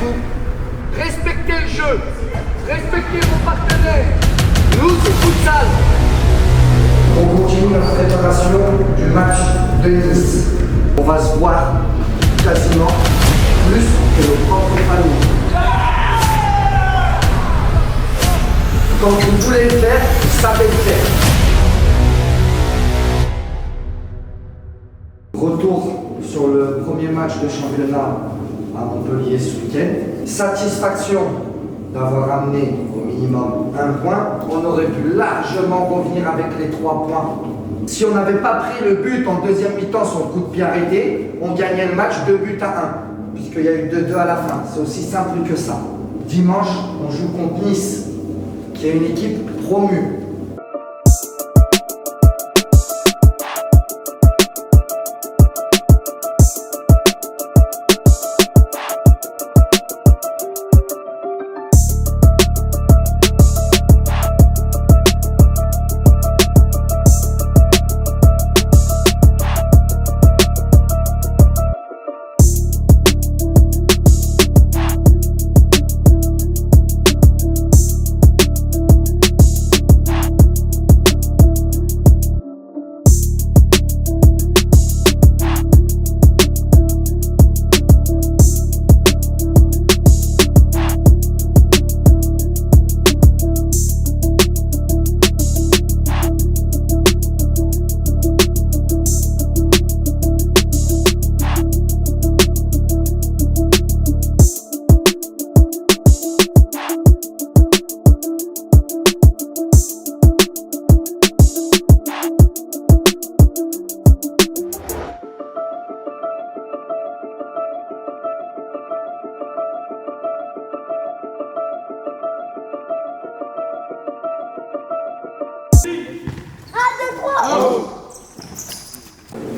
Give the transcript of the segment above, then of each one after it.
fous. Respectez le jeu. Respectez vos partenaires. Nous, c'est futsal. On continue notre préparation du match de Nice. On va se voir quasiment plus que nos propres familles. Quand vous voulez le faire, vous savez le faire. Retour sur le premier match de championnat à Montpellier ce week-end. Satisfaction d'avoir amené au minimum un point. On aurait pu largement revenir avec les 3 points. Si on n'avait pas pris le but en deuxième mi-temps sur le coup de pied arrêté, on gagnait le match 2-1, puisqu'il y a eu 2-2 à la fin. C'est aussi simple que ça. Dimanche, on joue contre Nice, qui est une équipe promue.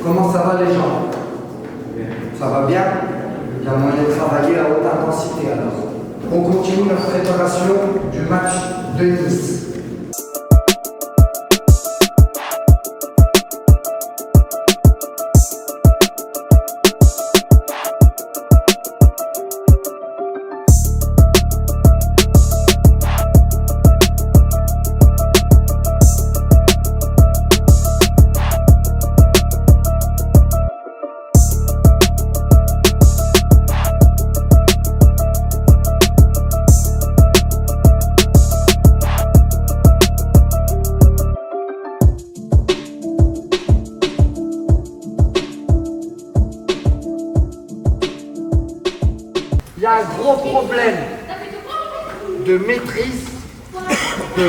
Comment ça va les gens? Ça va bien? Il y a moyen de travailler à haute intensité alors. On continue notre préparation du match de Nice. Il y a un gros problème de maîtrise, de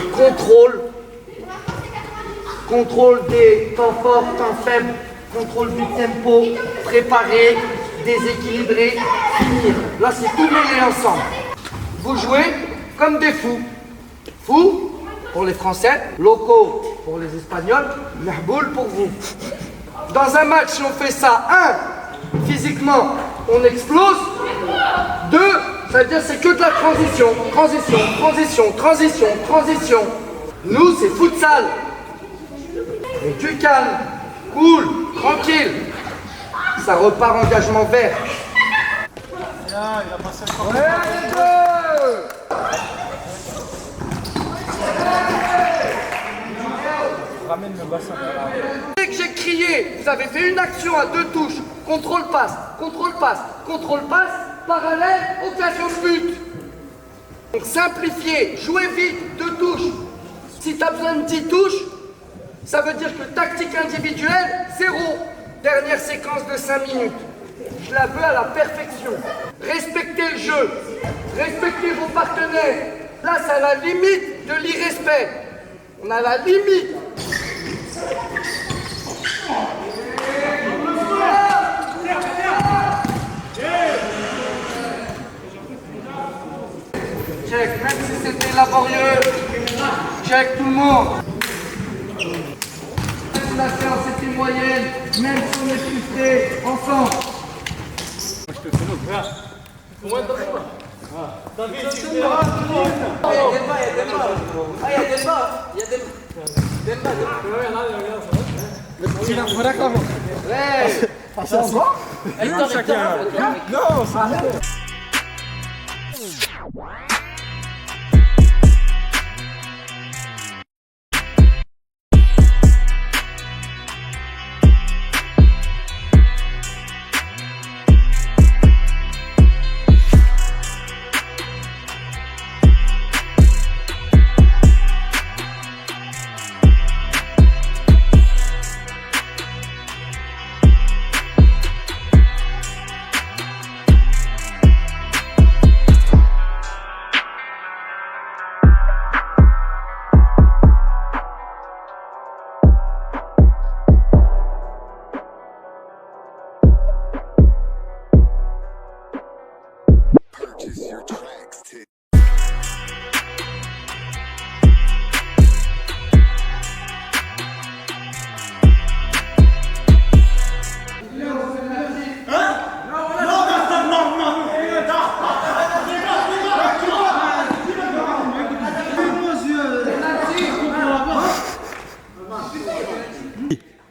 contrôle des temps forts, temps faibles, contrôle du tempo, préparer, déséquilibrer, finir. Là, c'est tout mêlé ensemble. Vous jouez comme des fous. Fous pour les Français, locaux pour les Espagnols, mahboul pour vous. Dans un match, si on fait ça, 1, physiquement, on explose. 2, ça veut dire c'est que de la transition. Nous, c'est futsal. Et du calme, cool, tranquille. Ça repart engagement vert. Ouais, les deux. Ramène le bassin. Dès que j'ai crié, vous avez fait une action à 2 touches. Contrôle-passe, parallèle, occasion de but. Donc simplifier, jouer vite, 2 touches. Si tu as besoin de 10 touches, ça veut dire que tactique individuelle, 0. Dernière séquence de 5 minutes. Je la veux à la perfection. Respectez le jeu, respectez vos partenaires. Là, c'est à la limite de l'irrespect. On a la limite. Check, même si c'était laborieux, check tout le monde. Même si la séance était moyenne, même si on est frustré, ensemble. Non,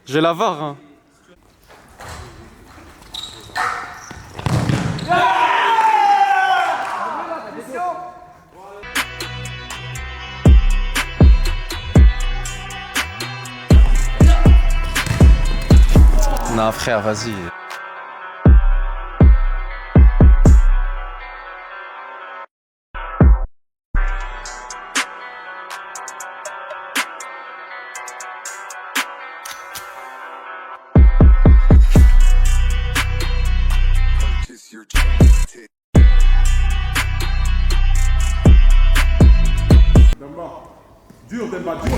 J'ai la VAR, hein. Non frère, vas-y. Dur, Demba, dur.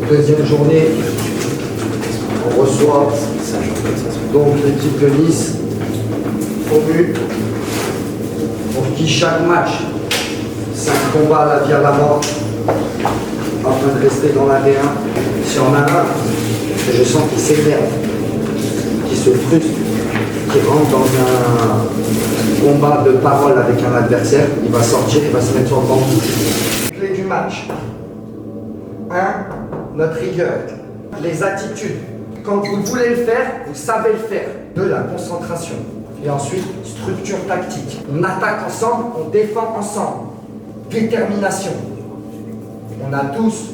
Deuxième journée, on reçoit donc l'équipe de Nice, promu, pour qui chaque match, c'est un combat à la vie à la mort, afin de rester dans la D1. Si on a un, je sens qu'il s'énerve, qu'il se frustre, qu'il rentre dans un combat de parole avec un adversaire, il va sortir, il va se mettre sur le banc. Clé du match. 1. Notre rigueur, les attitudes. Quand vous voulez le faire, vous savez le faire. 2. La concentration. Et ensuite, structure tactique. On attaque ensemble, on défend ensemble. Détermination. On a tous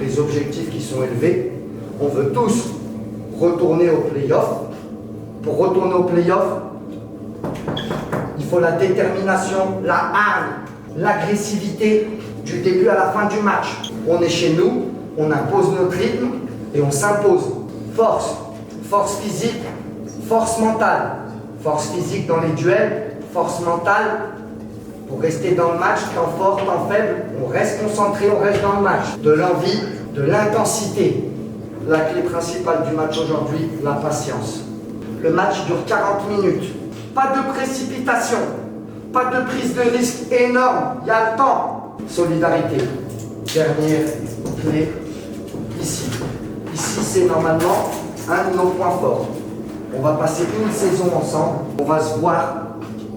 les objectifs qui sont élevés. On veut tous retourner au play-off. Pour retourner au play-off, il faut la détermination, la hargne, l'agressivité du début à la fin du match. On est chez nous, on impose notre rythme et on s'impose. Force, force physique, force mentale. Force physique dans les duels, force mentale pour rester dans le match, temps fort, temps faible. On reste concentré, on reste dans le match. De l'envie, de l'intensité. La clé principale du match aujourd'hui, la patience. Le match dure 40 minutes. Pas de précipitation, pas de prise de risque énorme. Il y a le temps. Solidarité. Dernière clé, ici. Ici, c'est normalement un de nos points forts. On va passer une saison ensemble. On va se voir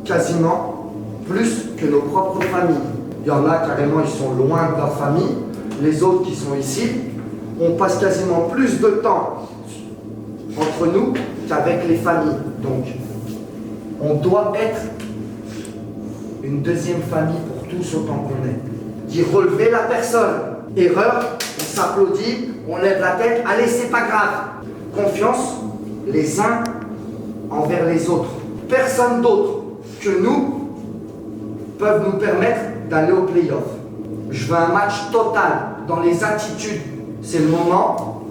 quasiment plus que nos propres familles. Il y en a carrément, ils sont loin de leur famille. Les autres qui sont ici, on passe quasiment plus de temps entre nous qu'avec les familles. Donc, on doit être une deuxième famille pour tous autant qu'on est. Dire relever la personne. Erreur, on s'applaudit, on lève la tête. Allez, c'est pas grave. Confiance, les uns envers les autres. Personne d'autre que nous peuvent nous permettre d'aller au play-off. Je veux un match total dans les attitudes. C'est le moment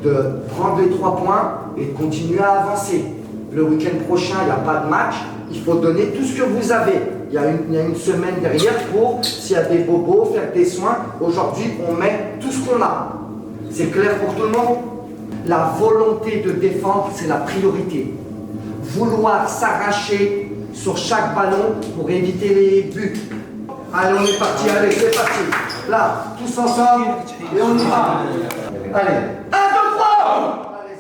de prendre les 3 points et de continuer à avancer. Le week-end prochain, il n'y a pas de match. Il faut donner tout ce que vous avez. Il y a une semaine derrière pour, s'il y a des bobos, faire des soins. Aujourd'hui, on met tout ce qu'on a. C'est clair pour tout le monde? La volonté de défendre, c'est la priorité. Vouloir s'arracher sur chaque ballon pour éviter les buts. Allez, on est parti, allez, c'est parti. Là, tous ensemble, et on y va. Allez, 1, 2, 3. Allez,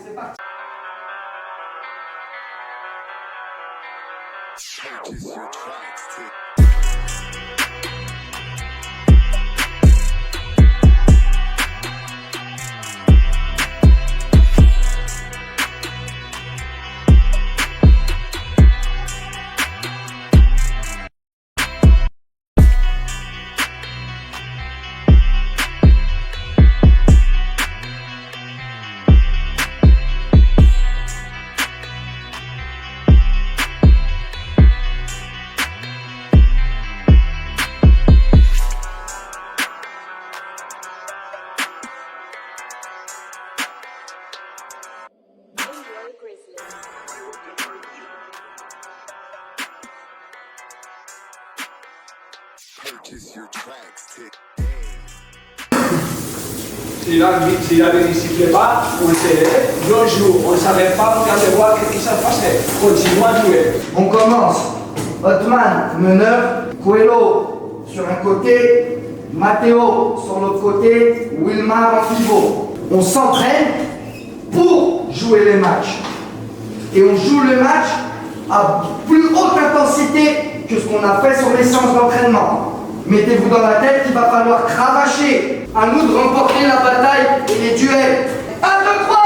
Si l'arbitre ne sifflait pas, on s'élève, on joue, on ne savait pas, on regardait voir ce qui se passait. Continuons à jouer. On commence. Otman, meneur, Coelho sur un côté, Matteo sur l'autre côté, Wilmar en pivot. On s'entraîne pour jouer les matchs. Et on joue le match à plus haute intensité que ce qu'on a fait sur les séances d'entraînement. Mettez-vous dans la tête qu'il va falloir cravacher. À nous de remporter la bataille et les duels. 1, 2, 3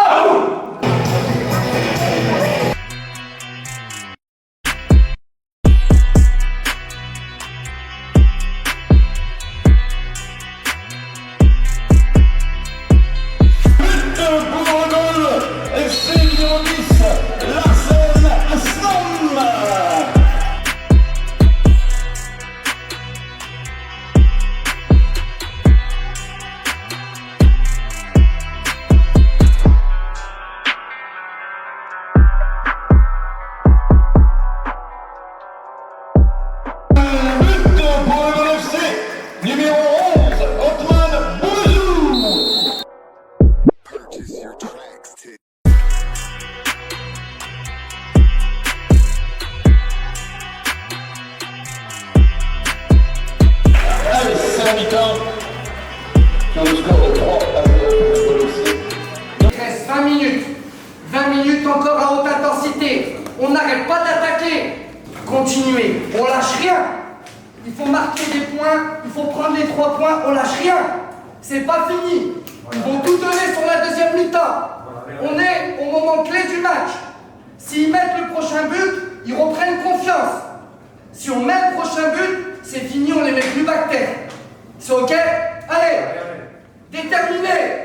Numéro 11, Otman Bouzou. Purchase your tracks today. Allez, c'est la mi-temps. Sur le score de 3 à 0. Il reste 20 minutes. 20 minutes encore à haute intensité. On n'arrête pas d'attaquer. Continuez. On lâche rien. Il faut marquer des points, il faut prendre les 3 points, on lâche rien. C'est pas fini. Ils vont tout donner sur la deuxième mi-temps. On est au moment clé du match. S'ils mettent le prochain but, ils reprennent confiance. Si on met le prochain but, c'est fini, on les met plus back terre. C'est ok? Allez, déterminé.